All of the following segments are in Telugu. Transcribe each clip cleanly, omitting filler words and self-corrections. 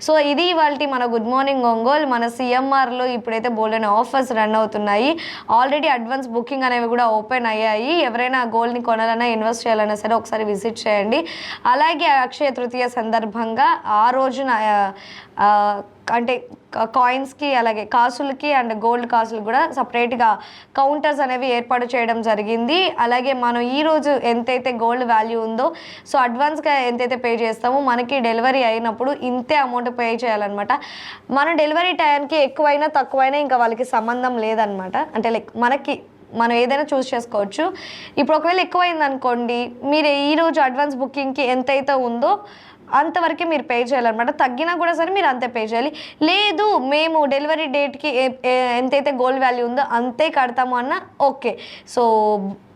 సో ఇది ఇవాల్టి మన గుడ్ మార్నింగ్ ఒంగోల్. మన సిఎంఆర్లో ఇప్పుడైతే బోల్డెన్ ఆఫర్స్ రన్ అవుతున్నాయి. ఆల్రెడీ అడ్వాన్స్ బుకింగ్ అనేవి కూడా ఓపెన్ అయ్యాయి. ఎవరైనా గోల్డ్ని కొనాలన్నా ఇన్వెస్ట్ చేయాలన్నా సరే ఒకసారి విజిట్ చేయండి. అలాగే అక్షయ తృతీయ సందర్భంగా ఆ రోజున అంటే కాయిన్స్కి అలాగే కాసులకి అండ్ గోల్డ్ కాసులకు కూడా సపరేట్గా కౌంటర్స్ అనేవి ఏర్పాటు చేయడం జరిగింది. అలాగే మనం ఈరోజు ఎంతైతే గోల్డ్ వాల్యూ ఉందో సో అడ్వాన్స్గా ఎంతైతే పే చేస్తామో మనకి డెలివరీ అయినప్పుడు ఇంతే అమౌంట్ పే చేయాలన్నమాట. మన డెలివరీ టైంకి ఎక్కువైనా తక్కువైనా ఇంకా వాళ్ళకి సంబంధం లేదనమాట. అంటే లైక్ మనం ఏదైనా చూస్ చేసుకోవచ్చు. ఇప్పుడు ఒకవేళ ఎక్కువైంది అనుకోండి, మీరు ఈరోజు అడ్వాన్స్ బుకింగ్కి ఎంతైతే ఉందో అంతవరకే మీరు పే చేయాలన్నమాట. తగ్గినా కూడా సరే మీరు అంతే పే చేయాలి. లేదు మేము డెలివరీ డేట్కి ఎంతైతే గోల్డ్ వాల్యూ ఉందో అంతే కడతాము అన్న ఓకే. సో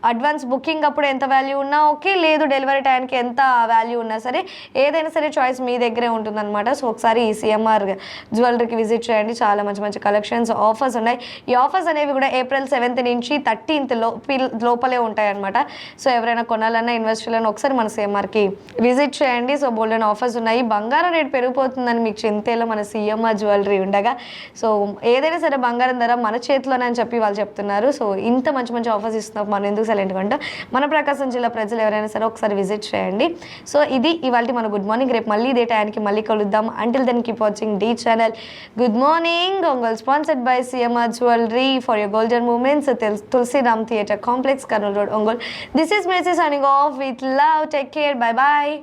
అడ్వాన్స్ బుకింగ్ అప్పుడు ఎంత వాల్యూ ఉన్నా ఓకే, లేదు డెలివరీ టైంకి ఎంత వాల్యూ ఉన్నా సరే ఏదైనా సరే చాయిస్ మీ దగ్గరే ఉంటుందన్నమాట. సో ఒకసారి ఈ సిఎంఆర్ జ్యువెలరీకి విజిట్ చేయండి. చాలా మంచి మంచి కలెక్షన్స్ ఆఫర్స్ ఉన్నాయి. ఈ ఆఫర్స్ అనేవి కూడా April 7th నుంచి 13th లోపలే ఉంటాయి అనమాట. సో ఎవరైనా కొనాలన్నా ఇన్వెస్ట్ చేయాలన్నా ఒకసారి మన సిఎంఆర్కి విజిట్ చేయండి. సో బోల్డెన్ ఆఫర్స్ ఉన్నాయి. బంగారం రేట్ పెరిగిపోతుందని మీకు చింతేలో మన సిఎంఆర్ జ్యువెలరీ ఉండగా సో ఏదైనా సరే బంగారం ధర మన చేతిలోనే అని చెప్పి వాళ్ళు చెప్తున్నారు. సో ఇంత మంచి మంచి ఆఫర్స్ ఇస్తున్నారు, మనం ఎందుకు సైలెంట్ గా ఉంటాం? మన ప్రకాశం జిల్లా ప్రజలు ఎవరైనా సరే ఒకసారి విజిట్ చేయండి. సో ఇది ఇవాళ మన గుడ్ మార్నింగ్. రేపు మళ్ళీ ఇదే టైంకి మళ్ళీ కలుద్దాం. Until then keep watching the channel good morning Ongole, sponsored by CMR jewellery for your golden moments, Tulasiram theatre complex, Kurnool road, Ongole. This is message signing off with love. Take care. Bye bye.